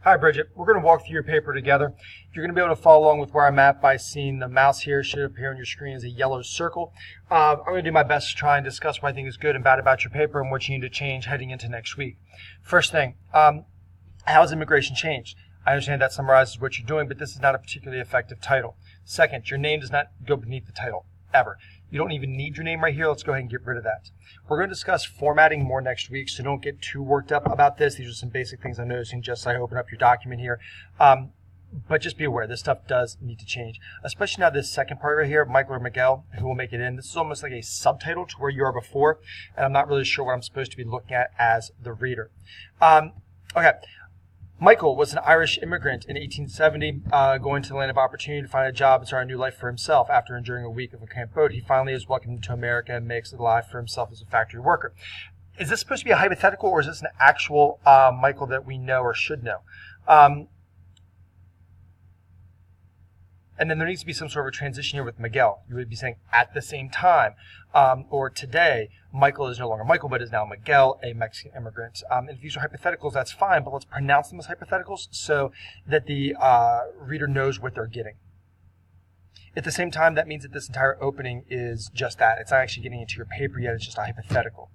Hi, Bridget. We're going to walk through your paper together. You're going to be able to follow along with where I'm at by seeing the mouse here. It should appear on your screen as a yellow circle. I'm going to do my best to try and discuss what I think is good and bad about your paper and what you need to change heading into next week. First thing, how has immigration changed? I understand that summarizes what you're doing, but this is not a particularly effective title. Second, your name does not go beneath the title, ever. You don't even need your name right here. Let's go ahead and get rid of that. We're going to discuss formatting more next week, so don't get too worked up about this. These are some basic things I'm noticing just as I open up your document here. But just be aware, this stuff does need to change, especially now this second part right here, Michael or Miguel, who will make it in. This is almost like a subtitle to where you are before, and I'm not really sure what I'm supposed to be looking at as the reader. Okay. Michael was an Irish immigrant in 1870, going to the land of opportunity to find a job and start a new life for himself. After enduring a week of a camp boat, he finally is welcomed to America and makes a life for himself as a factory worker. Is this supposed to be a hypothetical, or is this an actual Michael that we know or should know? And then there needs to be some sort of a transition here with Miguel. You would be saying at the same time, or today, Michael is no longer Michael, but is now Miguel, a Mexican immigrant. And if these are hypotheticals, that's fine, but let's pronounce them as hypotheticals so that the reader knows what they're getting. At the same time, that means that this entire opening is just that. It's not actually getting into your paper yet, it's just a hypothetical.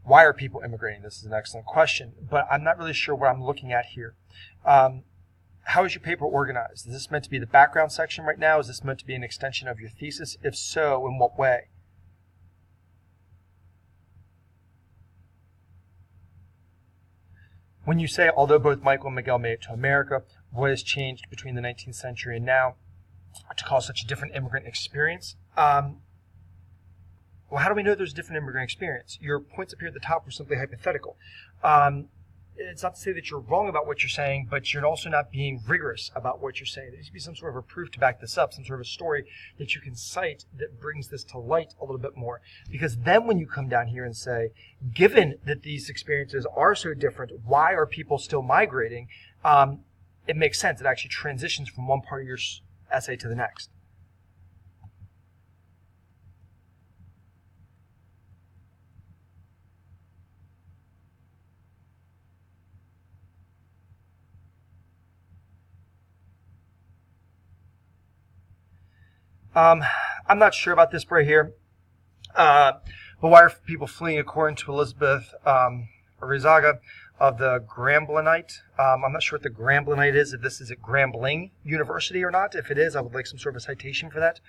Why are people immigrating? This is an excellent question, but I'm not really sure what I'm looking at here. How is your paper organized? Is this meant to be the background section right now? Is this meant to be an extension of your thesis? If so, in what way? When you say, although both Michael and Miguel made it to America, what has changed between the 19th century and now to cause such a different immigrant experience? Well, how do we know there's a different immigrant experience? Your points up here at the top were simply hypothetical. It's not to say that you're wrong about what you're saying, but you're also not being rigorous about what you're saying. There needs to be some sort of a proof to back this up, some sort of a story that you can cite that brings this to light a little bit more. Because then when you come down here and say, given that these experiences are so different, why are people still migrating? It makes sense. It actually transitions from one part of your essay to the next. I'm not sure about this right here, but why are people fleeing according to Elizabeth Arizaga of the Gramblinite? I'm not sure what the Gramblinite is, if this is at Grambling University or not. If it is, I would like some sort of a citation for that.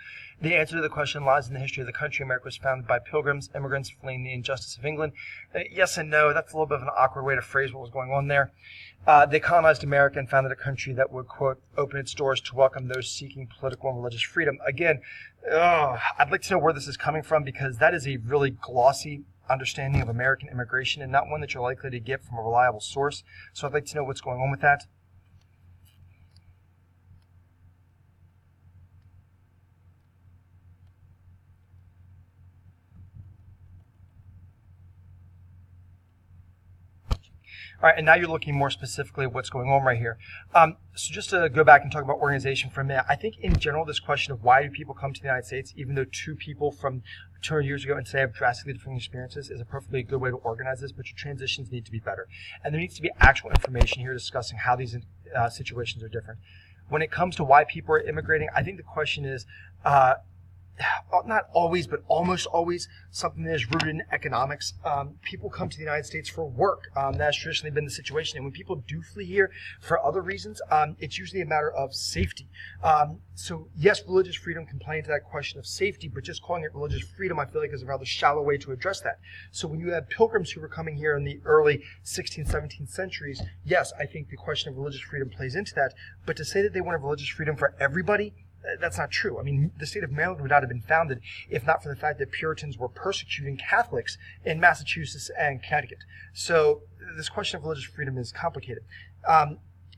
The answer to the question lies in the history of the country. America was founded by pilgrims, immigrants fleeing the injustice of England. Yes and no. That's a little bit of an awkward way to phrase what was going on there. They colonized America and founded a country that would, quote, open its doors to welcome those seeking political and religious freedom. Again, I'd like to know where this is coming from, because that is a really glossy understanding of American immigration and not one that you're likely to get from a reliable source. So I'd like to know what's going on with that. All right, and now you're looking more specifically at what's going on right here. So just to go back and talk about organization for a minute, I think in general this question of why do people come to the United States, even though two people from 200 years ago and today have drastically different experiences, is a perfectly good way to organize this, but your transitions need to be better. And there needs to be actual information here discussing how these situations are different. When it comes to why people are immigrating, I think the question is, not always, but almost always, something that is rooted in economics. People come to the United States for work. That's traditionally been the situation. And when people do flee here for other reasons, it's usually a matter of safety. So yes, religious freedom can play into that question of safety, but just calling it religious freedom, I feel like, is a rather shallow way to address that. So when you have pilgrims who were coming here in the early 16th, 17th centuries, yes, I think the question of religious freedom plays into that. But to say that they wanted religious freedom for everybody, that's not true. I mean, the state of Maryland would not have been founded if not for the fact that Puritans were persecuting Catholics in Massachusetts and Connecticut. So this question of religious freedom is complicated.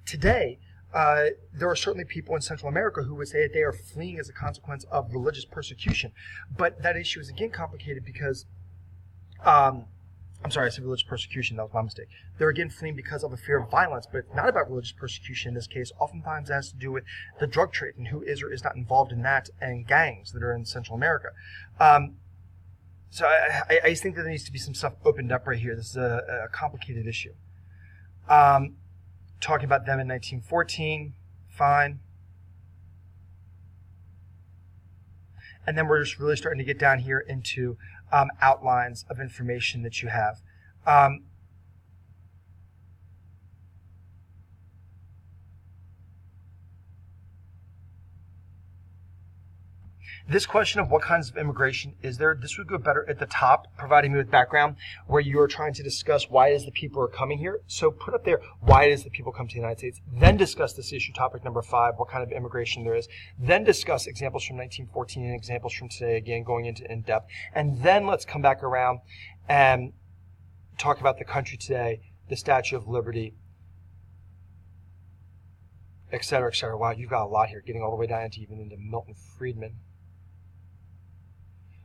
Today, there are certainly people in Central America who would say that they are fleeing as a consequence of religious persecution. But that issue is again complicated because I'm sorry, I said religious persecution. That was my mistake. They're again fleeing because of a fear of violence, but not about religious persecution in this case. Oftentimes it has to do with the drug trade and who is or is not involved in that, and gangs that are in Central America. So I just think that there needs to be some stuff opened up right here. This is a complicated issue. talking about them in 1914, fine. And then we're just really starting to get down here into outlines of information that you have. This question of what kinds of immigration is there, this would go better at the top, providing me with background, where you are trying to discuss why it is the people are coming here. So put up there why it is that people come to the United States. Then discuss this issue topic number 5, what kind of immigration there is. Then discuss examples from 1914 and examples from today, again, going into in-depth. And then let's come back around and talk about the country today, the Statue of Liberty, et cetera, et cetera. Wow, you've got a lot here, getting all the way down into Milton Friedman.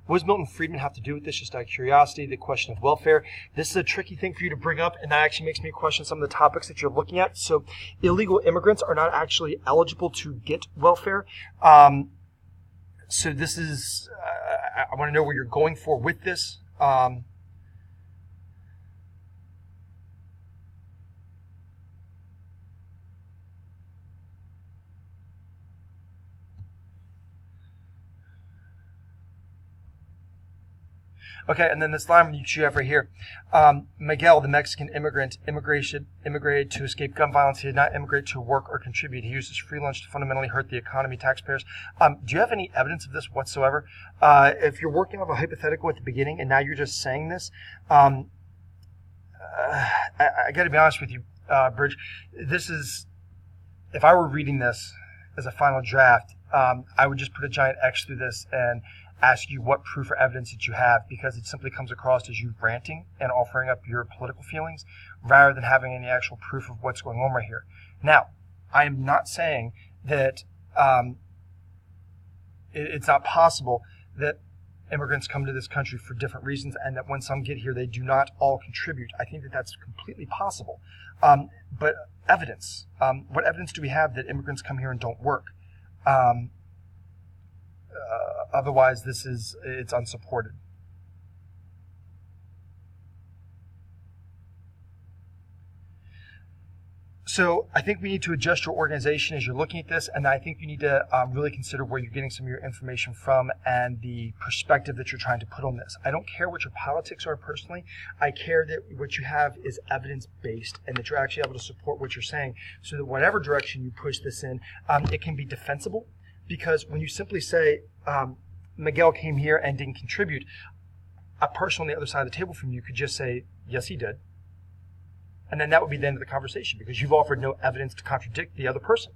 What does Milton Friedman have to do with this? Just out of curiosity, the question of welfare. This is a tricky thing for you to bring up, and that actually makes me question some of the topics that you're looking at. So illegal immigrants are not actually eligible to get welfare. So this is, I want to know where you're going for with this. Okay, and then this line you have right here. Miguel, the Mexican immigrant, immigrated to escape gun violence. He did not immigrate to work or contribute. He used his free lunch to fundamentally hurt the economy, taxpayers. Do you have any evidence of this whatsoever? If you're working off a hypothetical at the beginning and now you're just saying this, I got to be honest with you, Bridge. This is, if I were reading this as a final draft, I would just put a giant X through this and ask you what proof or evidence that you have, because it simply comes across as you ranting and offering up your political feelings rather than having any actual proof of what's going on right here. Now, I am not saying that it's not possible that immigrants come to this country for different reasons and that when some get here, they do not all contribute. I think that that's completely possible. But evidence, what evidence do we have that immigrants come here and don't work? Otherwise, it's unsupported. So I think we need to adjust your organization as you're looking at this, and I think you need to really consider where you're getting some of your information from and the perspective that you're trying to put on this. I don't care what your politics are personally. I care that what you have is evidence-based and that you're actually able to support what you're saying so that whatever direction you push this in, it can be defensible. Because when you simply say, Miguel came here and didn't contribute, a person on the other side of the table from you could just say, yes, he did. And then that would be the end of the conversation because you've offered no evidence to contradict the other person.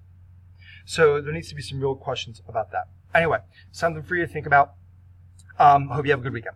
So there needs to be some real questions about that. Anyway, something for you to think about. Hope you have a good weekend.